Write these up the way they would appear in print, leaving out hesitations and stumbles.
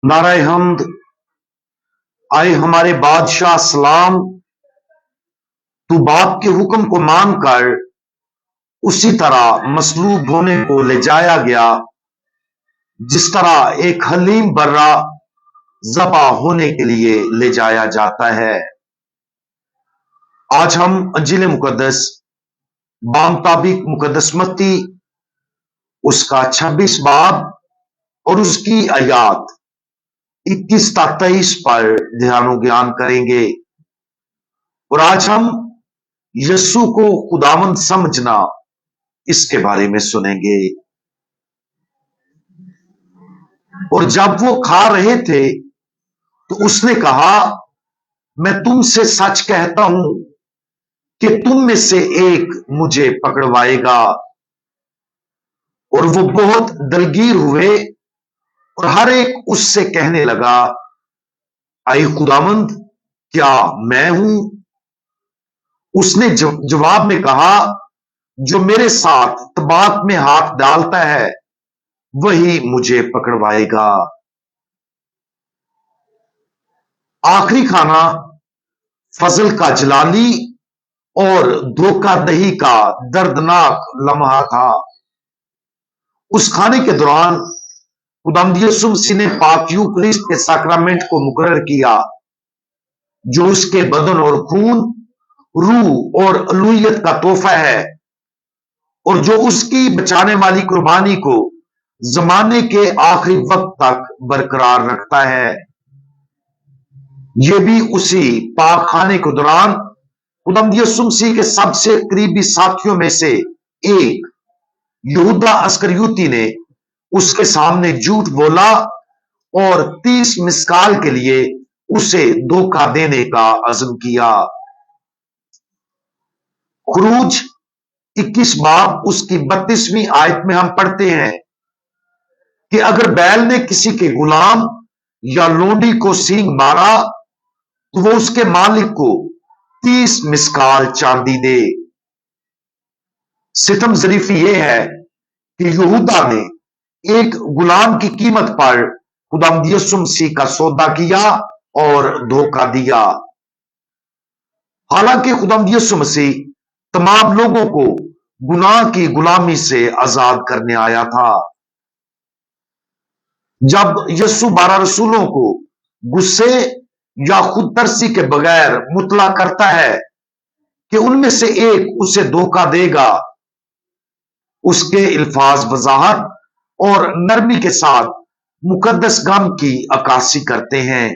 नाराय हमद। आए हमारे बादशाह सलाम। तू बाप के हुक्म को मानकर उसी तरह मसलूब होने को ले जाया गया जिस तरह एक हलीम बर्रा ज़बा होने के लिए ले जाया जाता है। आज हम अंजील मुकद्दस बामताबिक मुकद्दस मत्ती उसका 26 बाब और उसकी आयात 21 तक 23 पर ध्यान ज्ञान करेंगे। और आज हम यस्सु को खुदावंद समझना इसके बारे में सुनेंगे। और जब वो खा रहे थे तो उसने कहा, मैं तुमसे सच कहता हूं कि तुम में से एक मुझे पकड़वाएगा। और वो बहुत दलगीर हुए और हर एक उससे कहने लगा, आई खुदावंद, क्या मैं हूं? उसने जवाब में कहा, जो मेरे साथ तबाक में हाथ डालता है वही मुझे पकड़वाएगा। आखिरी खाना फजल का जलाली और धोखादही का दर्दनाक लम्हा था। उस खाने के दौरान खुदावंद यीशु मसीह ने पाक यूकरिस्त के सैक्रामेंट को मुकर्रर किया, जो उसके बदन और खून, रूह और अलूहियत का तोहफा है और जो उसकी बचाने वाली कुर्बानी को जमाने के आखिरी वक्त तक बरकरार रखता है। यह भी उसी पाक खाने के दौरान खुदावंद यीशु मसीह के सबसे करीबी साथियों में से एक यहूदा अस्करियोती ने उसके सामने झूठ बोला और 30 मिस्काल के लिए उसे धोखा देने का अज़्म किया। खुरूज 21 बाब उसकी 32वीं आयत में हम पढ़ते हैं कि अगर बैल ने किसी के गुलाम या लोंडी को सींग मारा तो वो उसके मालिक को 30 मिस्काल चांदी दे। सितम ज़रीफ़ी यह है कि यहूदा ने एक गुलाम की कीमत पर खुदावंद यीशु मसीह का सौदा किया और धोखा दिया। हालांकि खुदावंद यीशु मसीह तमाम लोगों को गुनाह की गुलामी से आजाद करने आया था। जब यीशु 12 रसूलों को गुस्से या खुदतरसी के बगैर मुतला करता है कि उनमें से एक उसे धोखा देगा, उसके अल्फाज वजाहत और नरमी के साथ मुकद्दस गम की अक्कासी करते हैं।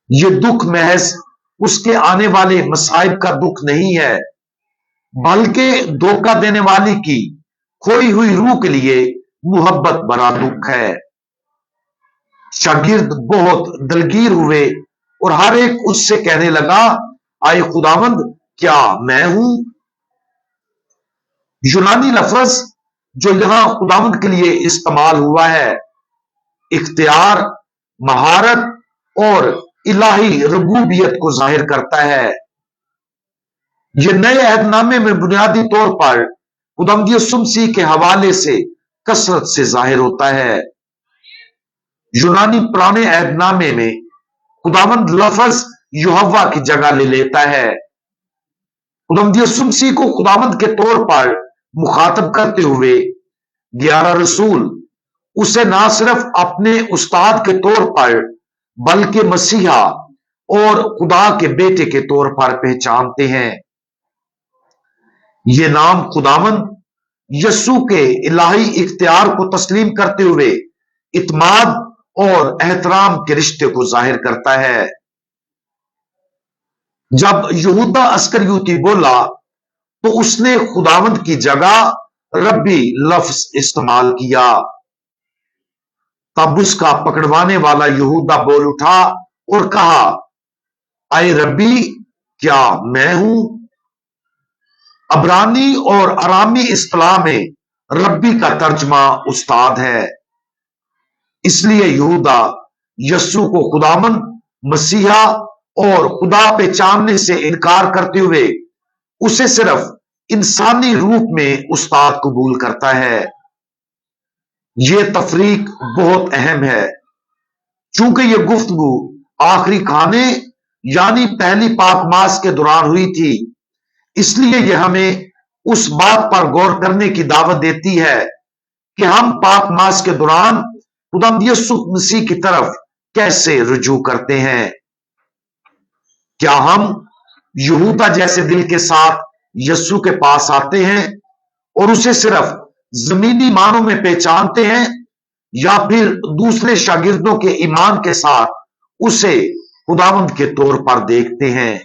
यह दुख महज उसके आने वाले मसाइब का दुख नहीं है, बल्कि धोखा देने वाली की खोई हुई रूह के लिए मुहब्बत भरा दुख है। शागिर्द बहुत दलगीर हुए और हर एक उससे कहने लगा, आए खुदावंद, क्या मैं हूं? यूनानी लफ्ज जो यहां खुदावंद के लिए इस्तेमाल हुआ है, इख्तियार, महारत और इलाही रबूबियत को जाहिर करता है। यह नए अहदनामे में बुनियादी तौर पर खुदावंद यीशु मसीह के हवाले से कसरत से जाहिर होता है। यूनानी पुराने अहदनामे में खुदावंद लफ्ज यहोवा की जगह ले लेता है। खुदावंद यीशु मसीह को खुदावंद के तौर पर मुखातब करते हुए 11 रसूल उसे ना सिर्फ अपने उस्ताद के तौर पर बल्कि मसीहा और खुदा के बेटे के तौर पर पहचानते हैं। यह नाम खुदावंद यस्सु के इलाही इख्तियार को तस्लीम करते हुए इत्माद और एहतराम के रिश्ते को जाहिर करता है। जब यहूदा अस्करियोती बोला तो उसने खुदावंद की जगह रब्बी लफ्ज इस्तेमाल किया। तब उसका पकड़वाने वाला यहूदा बोल उठा और कहा, आए रब्बी, क्या मैं हूं? अबरानी और अरामी इस्तिलाह में रब्बी का तर्जमा उस्ताद है। इसलिए यहूदा यस्सु को खुदावंद, मसीहा और खुदा पहचानने से इनकार करते हुए उसे सिर्फ इंसानी रूप में उस्ताद कबूल करता है। यह तफरीक बहुत अहम है। चूंकि ये गुफ्तगू आखिरी खाने यानी पहली पाक मास के दौरान हुई थी, इसलिए यह हमें उस बात पर गौर करने की दावत देती है कि हम पाक मास के दौरान खुदावंद यीशु मसीह की तरफ कैसे रुजू करते हैं। क्या हम यहूदा जैसे दिल के साथ यीशु के पास आते हैं और उसे सिर्फ जमीनी मानों में पहचानते हैं, या फिर दूसरे शागिर्दों के ईमान के साथ उसे खुदावंद के तौर पर देखते हैं?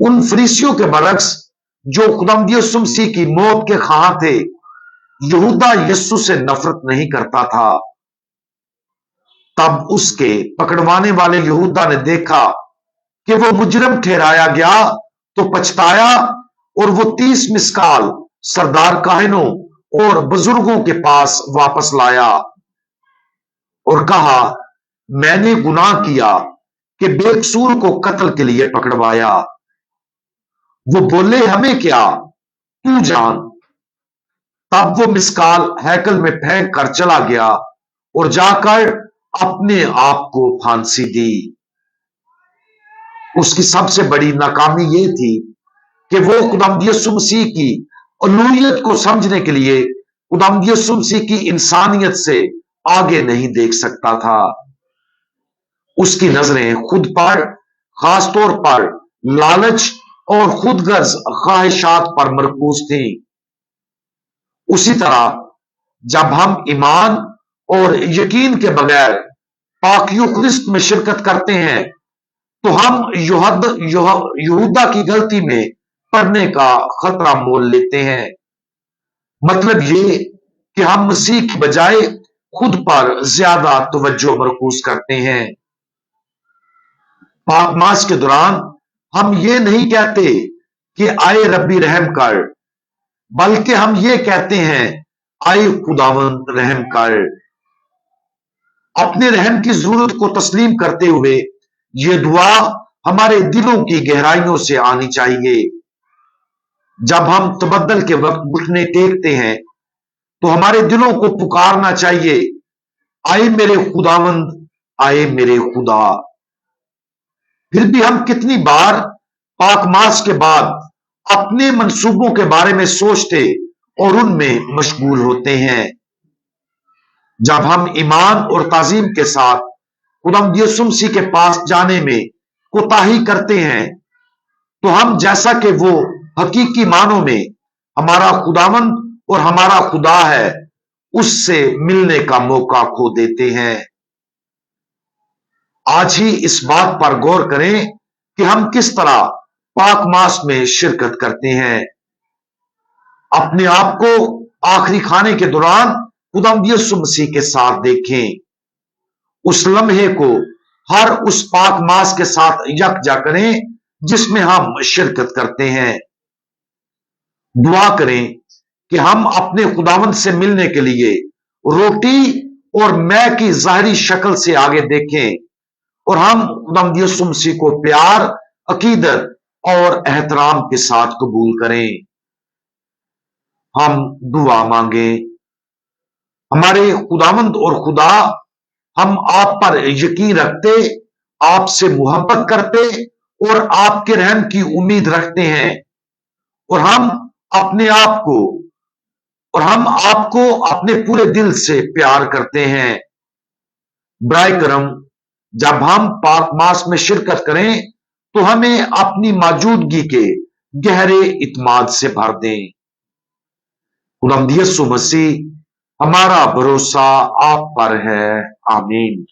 उन फरीसियों के बरक्स जो खुदावंद यीशु मसीह की मौत के ख्वाह थे, यहूदा यीशु से नफरत नहीं करता था। तब उसके पकड़वाने वाले यहूदा ने देखा कि वो मुजरिम ठहराया गया तो पछताया, और वो 30 मिसकाल सरदार काहिनों और बुजुर्गों के पास वापस लाया और कहा, मैंने गुनाह किया कि बेकसूर को कत्ल के लिए पकड़वाया। वो बोले, हमें क्या, तू जान। तब वो मिसकाल हैकल में फेंक कर चला गया और जाकर अपने आप को फांसी दी। उसकी सबसे बड़ी नाकामी ये थी कि वो खुदावंद यीशु मसीह की उलूहियत को समझने के लिए खुदावंद यीशु मसीह की इंसानियत से आगे नहीं देख सकता था। उसकी नजरें खुद पर, खासतौर पर लालच और खुदगर्ज ख्वाहिशात पर मरकूज थी। उसी तरह जब हम ईमान और यकीन के बगैर पाक यूखरिस्त में शिरकत करते हैं, तो हम यहूदा की गलती में पड़ने का खतरा मोल लेते हैं। मतलब ये कि हम मसीह की बजाय खुद पर ज्यादा तवज्जो मरकूज करते हैं। पाक मास के दौरान हम ये नहीं कहते कि आए रब्बी रहम कर, बल्कि हम ये कहते हैं, आए खुदावंद रहम कर। अपने रहम की जरूरत को तस्लीम करते हुए ये दुआ हमारे दिलों की गहराइयों से आनी चाहिए। जब हम तबद्दल के वक्त घुटने टेकते हैं, तो हमारे दिलों को पुकारना चाहिए, आए मेरे खुदावंद, आए मेरे खुदा। फिर भी हम कितनी बार पाक मास के बाद अपने मंसूबों के बारे में सोचते और उनमें मशगूल होते हैं। जब हम ईमान और ताजीम के साथ खुदावंद यीशु मसीह के पास जाने में कोताही करते हैं, तो हम जैसा कि वो हकीकी मानों में हमारा खुदावंद और हमारा खुदा है, उससे मिलने का मौका खो देते हैं। आज ही इस बात पर गौर करें कि हम किस तरह पाक मास में शिरकत करते हैं। अपने आप को आखिरी खाने के दौरान खुदावंद यीशु मसीह के साथ देखें। उस लम्हे को हर उस पाक मास के साथ यकजा करें जिसमें हम शिरकत करते हैं। दुआ करें कि हम अपने खुदावंद से मिलने के लिए रोटी और मैं की जाहिरी शक्ल से आगे देखें, और हम खुदावंद यीशु मसीह को प्यार, अकीदत और एहतराम के साथ कबूल करें। हम दुआ मांगे। हमारे खुदावंद और खुदा, हम आप पर यकीन रखते, आपसे मोहब्बत करते और आपके रहम की उम्मीद रखते हैं, और हम आपको अपने पूरे दिल से प्यार करते हैं। बराए करम, जब हम पाक मास में शिरकत करें, तो हमें अपनी मौजूदगी के गहरे इत्मीनान से भर दें। खुदावंद यीशु मसीह, हमारा भरोसा आप पर है। आमीन।